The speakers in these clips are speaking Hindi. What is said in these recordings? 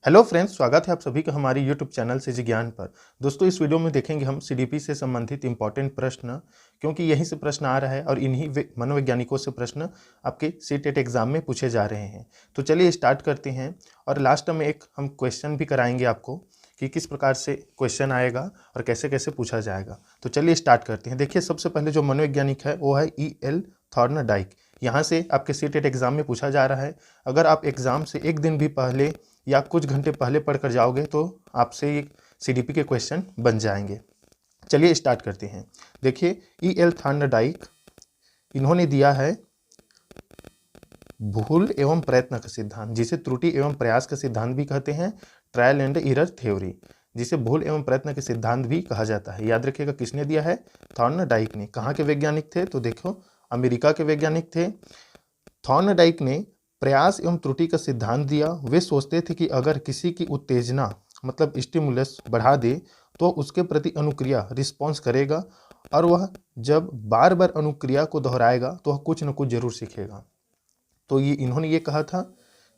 हेलो फ्रेंड्स, स्वागत है आप सभी का हमारे यूट्यूब चैनल से ज्ञान पर। दोस्तों, इस वीडियो में देखेंगे हम सीडीपी से संबंधित इंपॉर्टेंट प्रश्न, क्योंकि यहीं से प्रश्न आ रहा है और इन्हीं मनोवैज्ञानिकों से प्रश्न आपके सीटेट एग्जाम में पूछे जा रहे हैं। तो चलिए स्टार्ट करते हैं और लास्ट में एक हम क्वेश्चन भी कराएंगे आपको कि किस प्रकार से क्वेश्चन आएगा और कैसे कैसे पूछा जाएगा। तो चलिए स्टार्ट करते हैं। देखिए, सबसे पहले जो मनोवैज्ञानिक है वो है E.L. थॉर्नडाइक। यहाँ से आपके सीटेट एग्जाम में पूछा जा रहा है। अगर आप एग्जाम से एक दिन भी पहले या कुछ घंटे पहले पढ़कर जाओगे तो आपसे ये सीडीपी के क्वेश्चन बन जाएंगे। चलिए स्टार्ट करते हैं। देखिए, E.L. थॉर्नडाइक इन्होंने दिया है भूल एवं प्रयत्न का सिद्धांत, जिसे त्रुटि एवं प्रयास का सिद्धांत भी कहते हैं, ट्रायल एंड एरर थ्योरी, जिसे भूल एवं प्रयत्न के सिद्धांत भी कहा जाता है। याद रखिएगा, किसने दिया है? थॉर्नडाइक ने। कहाँ के वैज्ञानिक थे? तो देखो, अमेरिका के वैज्ञानिक थे। थॉर्नडाइक ने प्रयास एवं त्रुटि का सिद्धांत दिया। वे सोचते थे कि अगर किसी की उत्तेजना मतलब स्टिमुलस बढ़ा दे तो उसके प्रति अनुक्रिया रिस्पॉन्स करेगा, और वह जब बार बार अनुक्रिया को दोहराएगा तो वह कुछ न कुछ जरूर सीखेगा। तो ये इन्होंने ये कहा था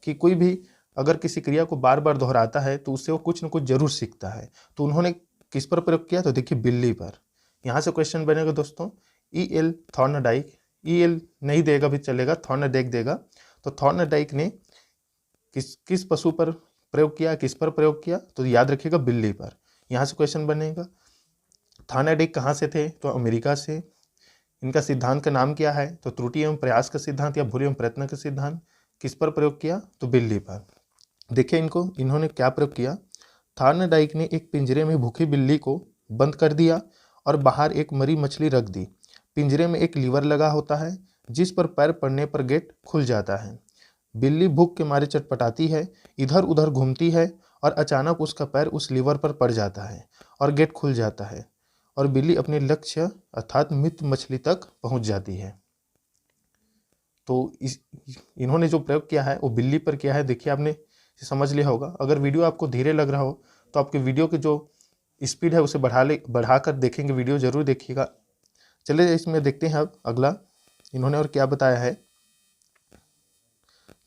कि कोई भी अगर किसी क्रिया को बार बार दोहराता है तो उससे वो कुछ न कुछ जरूर सीखता है। तो उन्होंने किस पर प्रयोग किया? तो देखिए, बिल्ली पर। यहाँ से क्वेश्चन बनेगा दोस्तों, E.L. Thorndike, E.L. नहीं देगा भी चलेगा, थॉर्नडाइक देगा। तो थॉर्नडाइक ने किस पशु पर प्रयोग किया, किस पर प्रयोग किया? तो याद रखिएगा, बिल्ली पर। यहाँ से क्वेश्चन बनेगा, थॉर्नडाइक कहाँ से थे? तो अमेरिका से। इनका सिद्धांत का नाम क्या है? तो त्रुटि एवं प्रयास का सिद्धांत या भूल एवं प्रयत्न का सिद्धांत। किस पर प्रयोग किया? तो बिल्ली पर। देखिए, इन्होंने क्या प्रयोग किया। थॉर्नडाइक ने एक पिंजरे में भूखी बिल्ली को बंद कर दिया और बाहर एक मरी मछली रख दी। पिंजरे में एक लीवर लगा होता है जिस पर पैर पड़ने पर गेट खुल जाता है। बिल्ली भूख के मारे चटपटाती है, इधर उधर घूमती है और अचानक उसका पैर उस लीवर पर पड़ जाता है और गेट खुल जाता है और बिल्ली अपने लक्ष्य अर्थात मृत मछली तक पहुंच जाती है। तो इन्होंने जो प्रयोग किया है वो बिल्ली पर किया है। देखिए, आपने समझ लिया होगा। अगर वीडियो आपको धीरे लग रहा हो तो आपके वीडियो की जो स्पीड है उसे बढ़ाकर देखेंगे, वीडियो जरूर देखिएगा। चलिए इसमें देखते हैं अब अगला इन्होंने और क्या बताया है।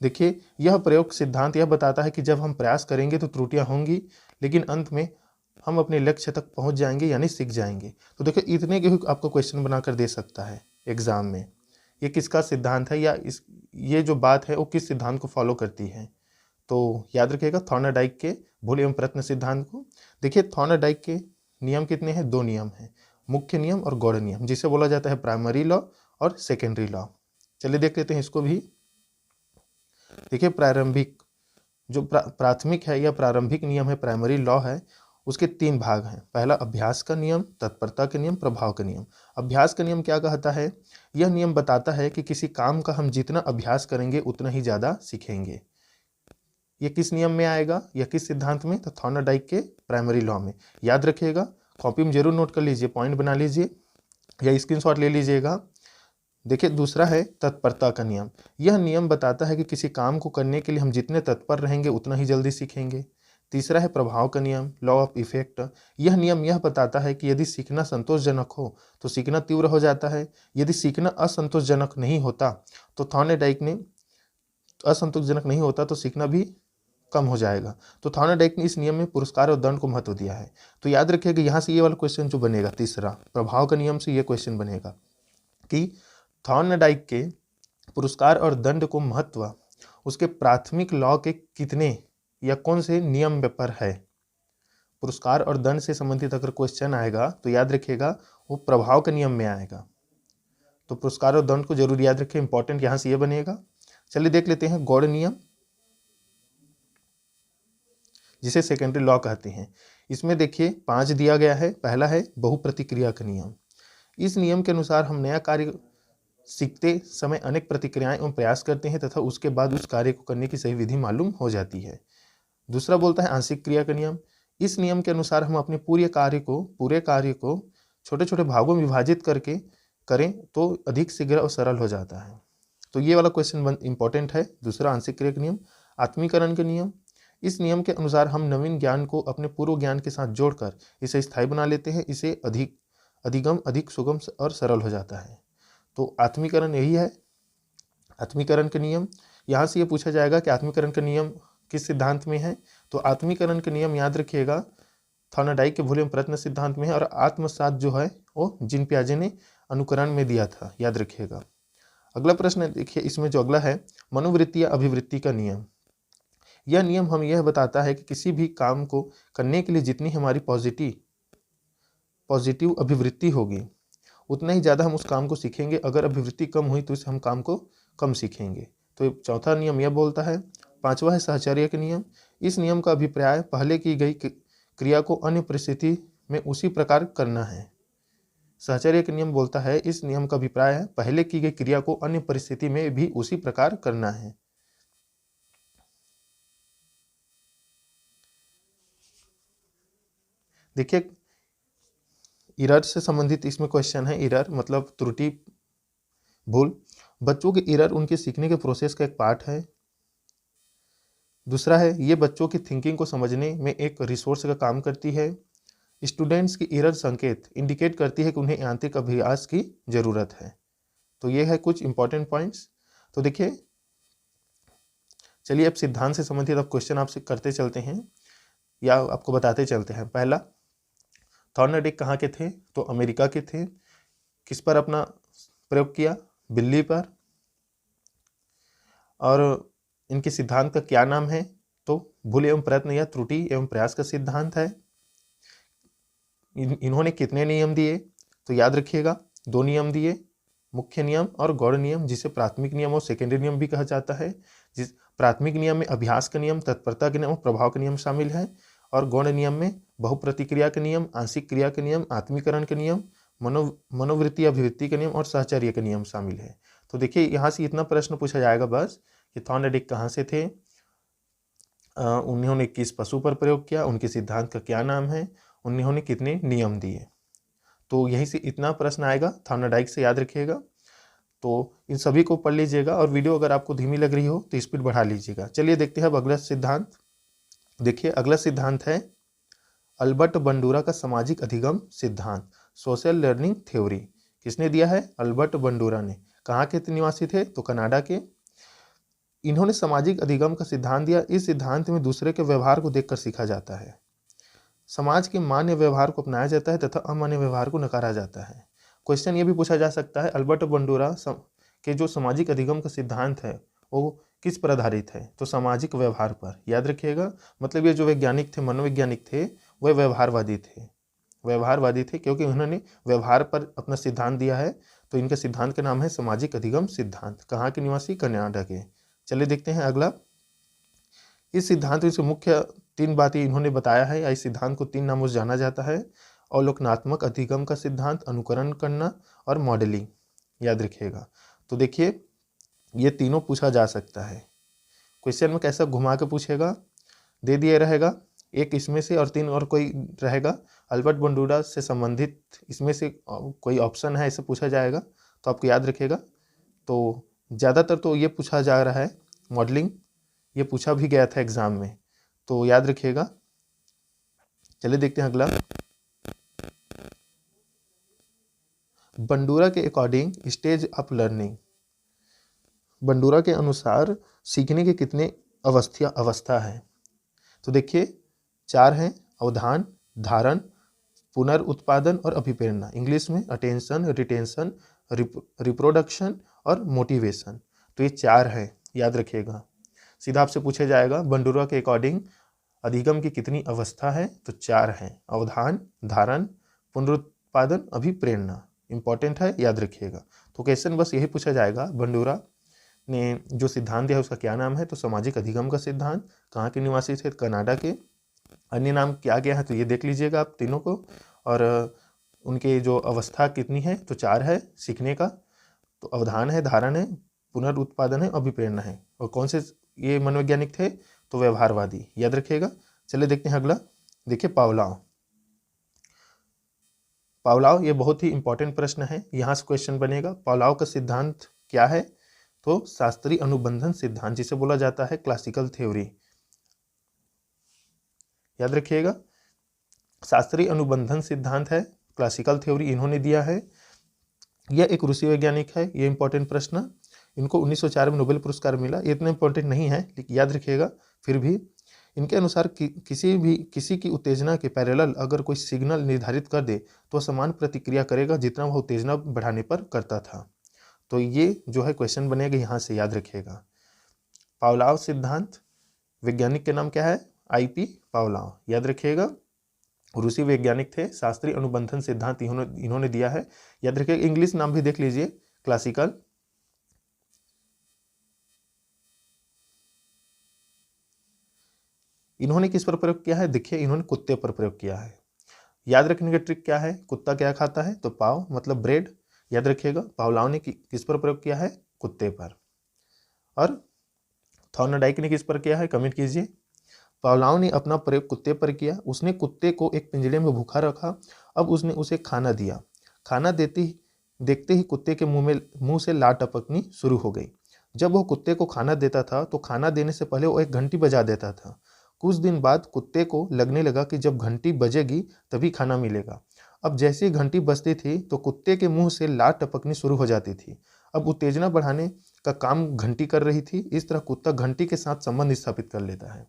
देखिए, यह प्रयोग सिद्धांत यह बताता है कि जब हम प्रयास करेंगे तो त्रुटियां होंगी, लेकिन अंत में हम अपने लक्ष्य तक पहुंच जाएंगे, यानी सीख जाएंगे। तो देखिए, इतने के आपको क्वेश्चन बनाकर दे सकता है एग्जाम में। ये किसका सिद्धांत है या ये जो बात है वो किस सिद्धांत को फॉलो करती है? तो याद रखिएगा, थॉर्नडाइक के भूल एवं प्रयत्न सिद्धांत को। देखिए, थॉर्नडाइक के नियम कितने हैं? 2 नियम हैं, मुख्य नियम और गौड़ नियम, जिसे बोला जाता है प्राइमरी लॉ और सेकेंडरी लॉ। चलिए देख लेते हैं इसको भी। देखिए, प्रारंभिक जो प्राथमिक है या प्रारंभिक नियम है, प्राइमरी लॉ है, उसके 3 भाग हैं। पहला अभ्यास का नियम, तत्परता का नियम, प्रभाव का नियम। अभ्यास का नियम क्या कहता है? यह नियम बताता है कि किसी काम का हम जितना अभ्यास करेंगे उतना ही ज़्यादा सीखेंगे। ये किस नियम में आएगा या किस सिद्धांत में? तो थॉर्नडाइक के प्राइमरी लॉ में। याद रखिएगा, कॉपी में जरूर नोट कर लीजिए, पॉइंट बना लीजिए या स्क्रीनशॉट ले लीजिएगा। देखिए, दूसरा है तत्परता का नियम। यह नियम बताता है कि किसी काम को करने के लिए हम जितने तत्पर रहेंगे उतना ही जल्दी सीखेंगे। तीसरा है प्रभाव का नियम, लॉ ऑफ इफेक्ट। यह नियम यह बताता है कि यदि सीखना संतोषजनक हो तो सीखना तीव्र हो जाता है, यदि सीखना असंतोषजनक नहीं होता तो थॉर्नडाइक ने असंतोषजनक नहीं होता तो सीखना भी कम हो जाएगा। तो थॉर्नडाइक ने इस नियम में पुरस्कार और दंड को महत्व दिया है। तो याद रखिएगा, यहाँ से ये वाला क्वेश्चन जो बनेगा, तीसरा प्रभाव का नियम से ये क्वेश्चन बनेगा कि थॉर्नडाइक के पुरस्कार और दंड को महत्व उसके प्राथमिक लॉ के कितने या कौन से नियम पर है। पुरस्कार और दंड से संबंधित अगर क्वेश्चन आएगा तो याद रखिएगा वो प्रभाव के नियम में आएगा। तो पुरस्कार और दंड को जरूर याद रखिए, इंपॉर्टेंट यहाँ से ये बनेगा। चलिए देख लेते हैं गौड़ नियम, जिसे सेकेंडरी लॉ कहते हैं। इसमें देखिए 5 दिया गया है। पहला है बहुप्रतिक्रिया का नियम। इस नियम के अनुसार हम नया कार्य सीखते समय अनेक प्रतिक्रियाएं एवं प्रयास करते हैं तथा उसके बाद उस कार्य को करने की सही विधि मालूम हो जाती है। दूसरा बोलता है आंशिक क्रिया का नियम। इस नियम के अनुसार हम अपने पूरे कार्य को छोटे छोटे भागों में विभाजित करके करें तो अधिक शीघ्र और सरल हो जाता है। तो ये वाला क्वेश्चन इंपॉर्टेंट है। दूसरा आंशिक क्रिया का नियम। आत्मीकरण का नियम। इस नियम के अनुसार हम नवीन ज्ञान को अपने पूर्व ज्ञान के साथ जोड़कर इसे स्थायी बना लेते हैं। इसे अधिक सुगम और सरल हो जाता है। तो आत्मीकरण यही है, आत्मीकरण का नियम। यहाँ से ये पूछा जाएगा कि आत्मीकरण का नियम किस सिद्धांत में है? तो आत्मीकरण के नियम याद रखिएगा, थॉर्नडाइक के वॉल्यूम प्रयत्न सिद्धांत में है, और आत्मसात जो है वो जीन पियाजे ने अनुकरण में दिया था, याद रखिएगा। अगला प्रश्न देखिए, इसमें जो अगला है, मनोवृत्ति या अभिवृत्ति का नियम। यह नियम हम यह बताता है कि किसी भी काम को करने के लिए जितनी हमारी पॉजिटिव अभिवृत्ति होगी उतना ही ज़्यादा हम उस काम को सीखेंगे। अगर अभिवृत्ति कम हुई तो हम काम को कम सीखेंगे। तो चौथा नियम यह बोलता है। पांचवा है साहचर्य के नियम। इस नियम का अभिप्राय पहले की गई क्रिया को अन्य परिस्थिति में उसी प्रकार करना है। साहचर्य के नियम बोलता है, इस नियम का अभिप्राय है पहले की गई क्रिया को अन्य परिस्थिति में भी उसी प्रकार करना है। देखिए, एरर से संबंधित इसमें क्वेश्चन है। एरर मतलब त्रुटि, भूल। बच्चों के एरर उनके सीखने के प्रोसेस का एक पार्ट है। दूसरा है, ये बच्चों की थिंकिंग को समझने में एक रिसोर्स का काम करती है। स्टूडेंट्स की एरर संकेत इंडिकेट करती है कि उन्हें यांत्रिक अभ्यास की जरूरत है। तो ये है कुछ इंपॉर्टेंट पॉइंट्स। तो देखिए, चलिए अब सिद्धांत से संबंधित अब क्वेश्चन आपसे करते चलते हैं या आपको बताते चलते हैं। पहला, थॉर्नडाइक कहाँ के थे? तो अमेरिका के थे। किस पर अपना प्रयोग किया? बिल्ली पर। और इनके सिद्धांत का क्या नाम है? तो भूल एवं प्रयत्न या त्रुटि एवं प्रयास का सिद्धांत है। इन्होंने कितने नियम दिए? तो याद रखिएगा, 2 नियम दिए, मुख्य नियम और गौड़ नियम, जिसे प्राथमिक नियम और सेकेंडरी नियम भी कहा जाता है। जिस प्राथमिक नियम में अभ्यास का नियम, तत्परता के नियम और प्रभाव के नियम शामिल है, और गौड़ नियम में बहुप्रतिक्रिया के नियम, आंशिक क्रिया के नियम, आत्मीकरण के नियम, मनोवृत्ति अभिवृत्ति के नियम और साहचर्य के नियम शामिल है। तो देखिए, यहाँ से इतना प्रश्न पूछा जाएगा बस कि थॉर्नडाइक कहाँ से थे, उन्होंने किस पशु पर प्रयोग किया, उनके सिद्धांत का क्या नाम है, उन्होंने कितने नियम दिए। तो यहीं से इतना प्रश्न आएगा थॉर्नडाइक से, याद रखिएगा। तो इन सभी को पढ़ लीजिएगा, और वीडियो अगर आपको धीमी लग रही हो तो स्पीड बढ़ा लीजिएगा। चलिए देखते हैं अब अगला सिद्धांत। देखिए, अगला सिद्धांत है अल्बर्ट बंडूरा का सामाजिक अधिगम सिद्धांत, सोशल लर्निंग थ्योरी। किसने दिया है? अल्बर्ट बंडूरा ने। कहाँ के निवासी थे? तो कनाडा के। इन्होंने सामाजिक अधिगम का सिद्धांत दिया। इस सिद्धांत में दूसरे के व्यवहार को देखकर सीखा जाता है। समाज के मान्य व्यवहार को अपनाया जाता है तथा अमान्य व्यवहार को नकारा जाता है। क्वेश्चन ये भी पूछा जा सकता है, अल्बर्ट बंडूरा के जो सामाजिक अधिगम का सिद्धांत है वो किस पर आधारित है? तो सामाजिक व्यवहार पर। याद रखिएगा, मतलब ये जो वैज्ञानिक थे, मनोवैज्ञानिक थे, वह व्यवहारवादी थे। व्यवहारवादी थे क्योंकि उन्होंने व्यवहार पर अपना सिद्धांत दिया है। तो इनके सिद्धांत का नाम है सामाजिक अधिगम सिद्धांत। कहाँ के निवासी? कनाडा के। चलिए देखते हैं अगला। इस सिद्धांत में मुख्य 3 बातें इन्होंने बताया है, या इस सिद्धांत को 3 नामों से जाना जाता है। अवलोकनात्मक अधिगम का सिद्धांत, अनुकरण करना और मॉडलिंग। याद रखिएगा। तो देखिए, ये तीनों पूछा जा सकता है। क्वेश्चन में कैसा घुमा के पूछेगा, दे दिया रहेगा एक इसमें से और 3 और कोई रहेगा। अल्बर्ट बंडूरा से संबंधित इसमें से कोई ऑप्शन है, ऐसे पूछा जाएगा। तो आपको याद रखिएगा। तो ज़्यादातर तो ये पूछा जा रहा है मॉडलिंग, ये पूछा भी गया था एग्जाम में, तो याद रखिएगा। चलिए देखते हैं अगला। बंडूरा के according stage of learning. Bandura के अनुसार सीखने के कितने अवस्था है? तो देखिए, 4 हैं, अवधान, धारण, पुनर्उत्पादन और अभिप्रेरणा। इंग्लिश में अटेंशन, रिटेंशन, रिप्रोडक्शन और मोटिवेशन। तो ये 4 हैं, याद रखिएगा। सीधा आपसे पूछा जाएगा बंडूरा के अकॉर्डिंग अधिगम की कितनी अवस्था है? तो 4 हैं, अवधान, धारण, पुनरुत्पादन, अभिप्रेरणा। इंपॉर्टेंट है, याद रखिएगा। तो क्वेश्चन बस यही पूछा जाएगा, बंडूरा ने जो सिद्धांत दिया उसका क्या नाम है? तो सामाजिक अधिगम का सिद्धांत। कहाँ के निवासी थे? कनाडा के। अन्य नाम क्या क्या है तो ये देख लीजिएगा आप तीनों को। और उनके जो अवस्था कितनी है? तो 4 है सीखने का। तो अवधान है, धारण है, पुनरुत्पादन है, अभिप्रेरणा है। और कौन से ये मनोवैज्ञानिक थे? तो व्यवहारवादी। याद रखिएगा। चलिए देखते हैं अगला। देखिए, पावलोव। पावलोव ये बहुत ही इंपॉर्टेंट प्रश्न है, यहाँ से क्वेश्चन बनेगा। पावलोव का सिद्धांत क्या है? तो शास्त्रीय अनुबंधन सिद्धांत, जिसे बोला जाता है क्लासिकल थ्योरी। याद रखिएगा, शास्त्रीय अनुबंधन सिद्धांत है, क्लासिकल थ्योरी इन्होंने दिया है। यह एक रूसी वैज्ञानिक है। ये इंपॉर्टेंट प्रश्न, इनको 1904 में नोबेल पुरस्कार मिला। ये इतना इंपॉर्टेंट नहीं है लेकिन याद रखिएगा फिर भी। इनके अनुसार किसी की उत्तेजना के पैरेलल अगर कोई सिग्नल निर्धारित कर दे तो समान प्रतिक्रिया करेगा जितना वह उत्तेजना बढ़ाने पर करता था। तो ये जो है क्वेश्चन बनेगा, यहाँ से याद रखिएगा। पावलाव सिद्धांत, वैज्ञानिक के नाम क्या है? IP पावलाव, याद रखिएगा। रूसी वैज्ञानिक थे, शास्त्रीय अनुबंधन सिद्धांत इन्होंने दिया है, याद रखिएगा। इंग्लिश नाम भी देख लीजिए, क्लासिकल। इन्होंने किस पर प्रयोग किया है? देखिए, इन्होंने कुत्ते पर प्रयोग किया है। याद रखने का ट्रिक क्या है? कुत्ता क्या खाता है? तो पाव मतलब ब्रेड, याद रखिएगा। पावलाव ने किस पर प्रयोग किया है? कुत्ते पर। और थॉर्नडाइक ने किस पर किया है? कमेंट कीजिए। पावलाव ने अपना प्रयोग कुत्ते पर किया। उसने कुत्ते को एक पिंजरे में भूखा रखा। अब उसने उसे खाना दिया। खाना देखते ही कुत्ते के मुंह से लार टपकनी शुरू हो गई। जब वो कुत्ते को खाना देता था तो खाना देने से पहले वो एक घंटी बजा देता था। कुछ दिन बाद कुत्ते को लगने लगा कि जब घंटी बजेगी तभी खाना मिलेगा। अब जैसे ही घंटी बजती थी तो कुत्ते के मुंह से लार टपकनी शुरू हो जाती थी। अब उत्तेजना बढ़ाने का काम घंटी कर रही थी। इस तरह कुत्ता घंटी के साथ संबंध स्थापित कर लेता है।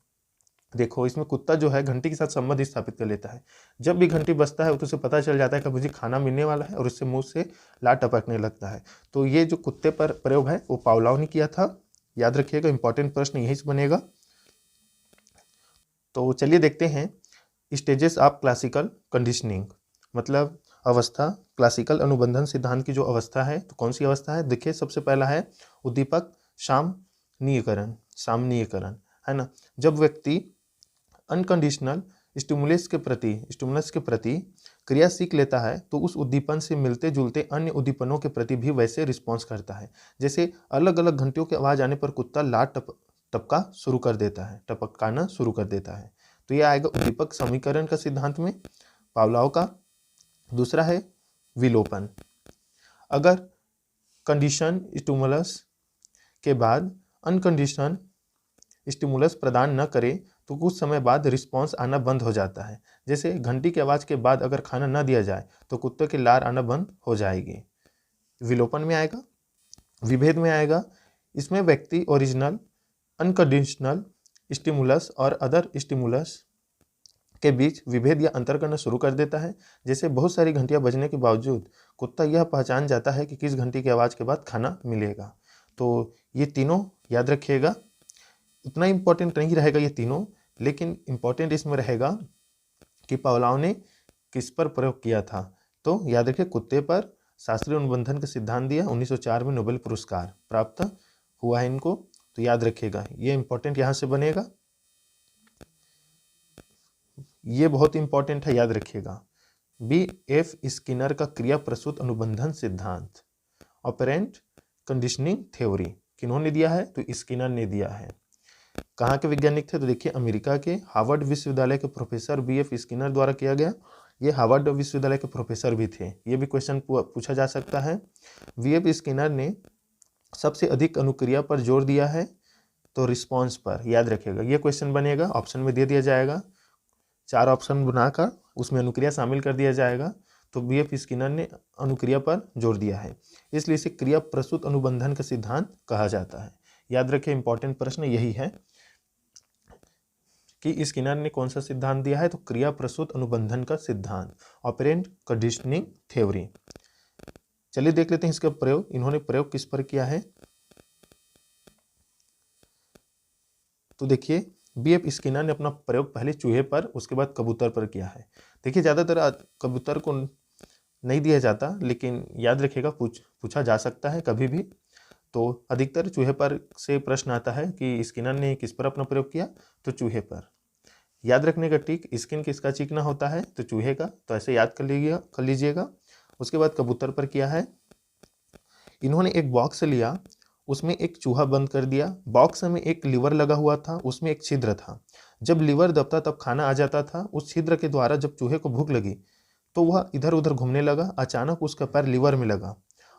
देखो, इसमें कुत्ता जो है घंटी के साथ संबंध स्थापित कर लेता है। जब भी घंटी बजता है तो उसे पता चल जाता है कि मुझे खाना मिलने वाला है और उससे मुंह से लार टपकने लगता है। तो ये जो कुत्ते पर प्रयोग है वो पावलाव ने किया था, याद रखिएगा। इंपॉर्टेंट प्रश्न यही से बनेगा। तो चलिए देखते हैं स्टेजेस ऑफ क्लासिकल कंडीशनिंग, मतलब अवस्था। क्लासिकल अनुबंधन सिद्धांत की जो अवस्था है, तो कौन सी अवस्था है? देखिए, सबसे पहला है उद्दीपक सामनीयकरण, है ना। जब व्यक्ति अनकंडीशनल स्टिमुलस के प्रति क्रिया सीख लेता है तो उस उद्दीपन से मिलते जुलते अन्य उद्दीपनों के प्रति भी वैसे रिस्पॉन्स करता है। जैसे अलग अलग घंटियों की आवाज़ आने पर कुत्ता लार टपकाना शुरू कर देता है। तो ये आएगा उद्दीपक समीकरण का सिद्धांत में, पावलाव का। दूसरा है विलोपन। अगर कंडीशन स्टिमुलस के बाद अनकंडीशन स्टिमुलस प्रदान न करे तो कुछ समय बाद रिस्पॉन्स आना बंद हो जाता है। जैसे घंटी की आवाज़ के बाद अगर खाना न दिया जाए तो कुत्ते की लार आना बंद हो जाएगी। विलोपन में आएगा। विभेद में आएगा। इसमें व्यक्ति ओरिजिनल, अनकंडीशनल स्टिमुलस और अदर स्टिमुलस के बीच विभेद या अंतर करना शुरू कर देता है। जैसे बहुत सारी घंटियां बजने के बावजूद कुत्ता यह पहचान जाता है कि किस घंटी की आवाज़ के बाद खाना मिलेगा। तो ये तीनों याद रखिएगा। उतना इम्पोर्टेंट नहीं रहेगा ये तीनों, लेकिन इम्पोर्टेंट इसमें रहेगा कि पावलाव ने किस पर प्रयोग किया था। तो याद रखिए, कुत्ते पर शास्त्रीय अनुबंधन का सिद्धांत दिया। 1904 में नोबेल पुरस्कार प्राप्त हुआ है इनको। तो याद रखिएगा, ये इंपॉर्टेंट यहाँ से बनेगा। ये बहुत इंपॉर्टेंट है, याद रखिएगा। B.F. स्किनर का क्रिया प्रसूत अनुबंधन सिद्धांत, ऑपरेंट कंडीशनिंग थ्योरी, किन्होंने दिया है? तो स्किनर ने दिया है। कहाँ के वैज्ञानिक थे? तो देखिए, अमेरिका के हार्वर्ड विश्वविद्यालय के प्रोफेसर B.F. स्किनर द्वारा किया गया। ये हार्वर्ड विश्वविद्यालय के प्रोफेसर भी थे। ये भी क्वेश्चन पूछा जा सकता है। B.F. स्किनर ने सबसे अधिक अनुक्रिया पर जोर दिया है, तो रिस्पॉन्स पर, याद रखिएगा। ये क्वेश्चन बनेगा, ऑप्शन में दे दिया जाएगा। 4 ऑप्शन बनाकर उसमें अनुक्रिया शामिल कर दिया जाएगा। तो B.F. स्किनर ने अनुक्रिया पर जोर दिया है, इसलिए इसे क्रिया प्रसूत अनुबंधन का सिद्धांत कहा जाता है। याद रखें, इंपॉर्टेंट प्रश्न यही है कि स्किनर ने कौन सा सिद्धांत दिया है? तो क्रिया प्रसूत अनुबंधन का सिद्धांत, ऑपरेंट कंडीशनिंग थ्योरी। चलिए देख लेते हैं इसका प्रयोग। इन्होंने प्रयोग किस पर किया है? तो देखिए, B.F. स्किनर ने अपना प्रयोग पहले चूहे पर, उसके बाद कबूतर पर किया है। देखिए, ज़्यादातर कबूतर को नहीं दिया जाता, लेकिन याद रखिएगा पूछा जा सकता है कभी भी। तो अधिकतर चूहे पर से प्रश्न आता है कि स्किनर ने किस पर अपना प्रयोग किया? तो चूहे पर। याद रखने का ट्रिक, स्किन किसका चीकना होता है? तो चूहे का। तो ऐसे याद कर लीजिएगा। उसके बाद कबूतर पर किया है। इन्होंने एक बॉक्स लिया, उसमें एक चूहा बंद कर दिया। बॉक्स में एक लीवर लगा हुआ था, उसमें एक छिद्र था। जब लीवर दबता तब खाना आ जाता था। उस छिद्र के द्वारा जब चूहे को भूख लगी तो वह इधर उधर घूमने लगा। अचानक उसका पैर लीवर में लगा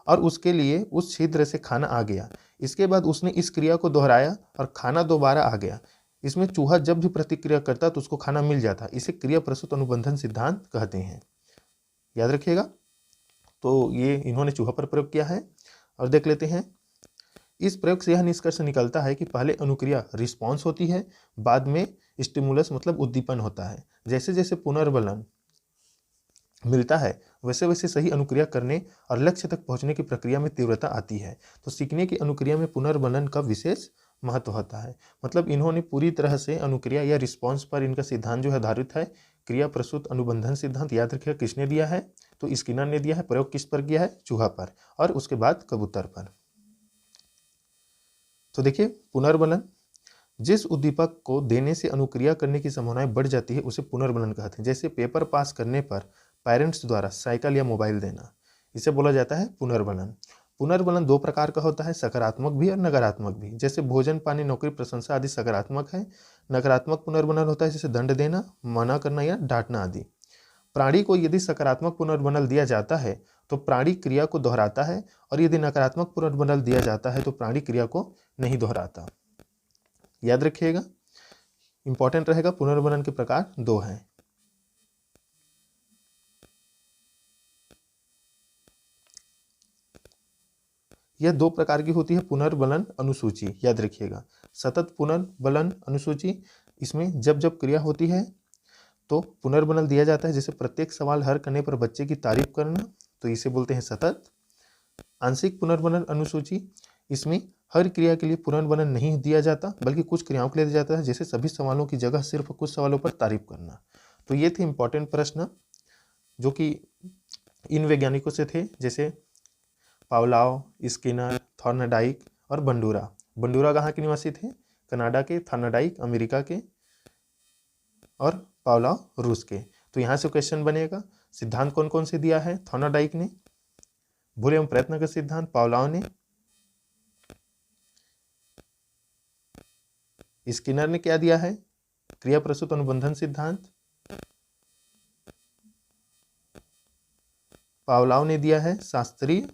और उसके लिए उस छिद्र से खाना आ गया। इसके बाद उसने इस क्रिया को दोहराया और खाना दोबारा आ गया। इसमें चूहा जब भी प्रतिक्रिया करता तो उसको खाना मिल जाता। इसे क्रिया प्रसूत अनुबंधन सिद्धांत कहते हैं, याद रखिएगा। तो ये इन्होंने चूहा पर प्रयोग किया है। और देख लेते हैं इस प्रयोग से यह निष्कर्ष निकलता है कि पहले अनुक्रिया रिस्पॉन्स होती है, बाद में स्टिमुलस मतलब उद्दीपन होता है। जैसे जैसे पुनर्बलन मिलता है वैसे वैसे सही अनुक्रिया करने और लक्ष्य तक पहुंचने की प्रक्रिया में तीव्रता आती है। तो सीखने की अनुक्रिया में पुनर्बलन का विशेष महत्व होता है। मतलब इन्होंने पूरी तरह से अनुक्रिया या रिस्पॉन्स पर इनका सिद्धांत जो है आधारित है। क्रिया प्रसूत अनुबंधन सिद्धांत याद रखिएगा किसने दिया है, तो स्किनर ने दिया है। प्रयोग किस पर किया है, चूहा पर, और उसके बाद कबूतर पर। तो देखिए पुनर्बलन, जिस उद्दीपक को देने से अनुक्रिया करने की संभावनाएं बढ़ जाती है उसे पुनर्बलन कहते हैं। जैसे पेपर पास करने पर पेरेंट्स द्वारा साइकिल या मोबाइल देना, इसे बोला जाता है पुनर्बलन। पुनर्बलन दो प्रकार का होता है, सकारात्मक भी और नकारात्मक भी। जैसे भोजन पानी नौकरी प्रशंसा आदि सकारात्मक है। नकारात्मक पुनर्बलन होता है जैसे दंड देना, मना करना या डांटना आदि। प्राणी को यदि सकारात्मक पुनर्बल दिया जाता है तो प्राणी क्रिया को दोहराता है, और यदि नकारात्मक पुनर्बल दिया जाता है तो प्राणी क्रिया को नहीं दोहराता। याद रखिएगा, इंपॉर्टेंट रहेगा। पुनर्बलन के प्रकार दो हैं। यह दो प्रकार की होती है पुनर्बलन अनुसूची, याद रखिएगा। सतत पुनर्बलन अनुसूची, इसमें जब जब क्रिया होती है तो पुनर्बल दिया जाता है। जैसे प्रत्येक सवाल हल करने पर बच्चे की तारीफ करना, तो इसे बोलते हैं सतत। आंशिक पुनर्बलन अनुसूची, इसमें हर क्रिया के लिए पुनर्बलन नहीं दिया जाता बल्कि कुछ क्रियाओं के लिए दिया जाता है। जैसे सभी सवालों की जगह सिर्फ कुछ सवालों पर तारीफ करना। तो ये थे इंपॉर्टेंट प्रश्न जो कि इन वैज्ञानिकों से थे, जैसे पावलाव, स्किनर, थॉर्नडाइक और बंडूरा। बंडूरा कहाँ के निवासी थे, कनाडा के। थॉर्नडाइक अमेरिका के, और पावलाव रूस के। तो यहाँ से क्वेश्चन बनेगा, सिद्धांत कौन कौन से दिया है, थॉर्नडाइक ने। भूल एवं प्रयत्न का सिद्धांत पावलाव ने। स्किनर ने क्या दिया है, क्रिया प्रसूत अनुबंधन सिद्धांत। पावलाव ने दिया है शास्त्रीय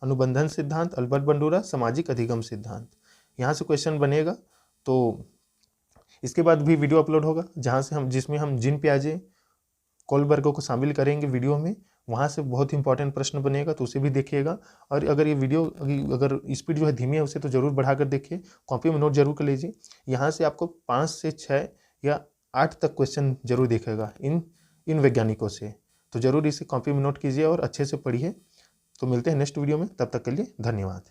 अनुबंधन सिद्धांत। अल्बर्ट बंडूरा सामाजिक अधिगम सिद्धांत। यहाँ से क्वेश्चन बनेगा। तो इसके बाद भी वीडियो अपलोड होगा जहाँ से जिसमें हम जीन पियाजे, कोलबर्ग को शामिल करेंगे वीडियो में। वहाँ से बहुत इंपॉर्टेंट प्रश्न बनेगा, तो उसे भी देखिएगा। और अगर ये वीडियो अगर स्पीड जो है धीमी है उसे तो ज़रूर बढ़ाकर देखिए, कॉपी में नोट जरूर कर लीजिए। यहाँ से आपको 5 से 6 या 8 तक क्वेश्चन जरूर दिखेगा इन वैज्ञानिकों से। तो जरूर इसे कॉपी में नोट कीजिए और अच्छे से पढ़िए। तो मिलते हैं नेक्स्ट वीडियो में, तब तक के लिए धन्यवाद।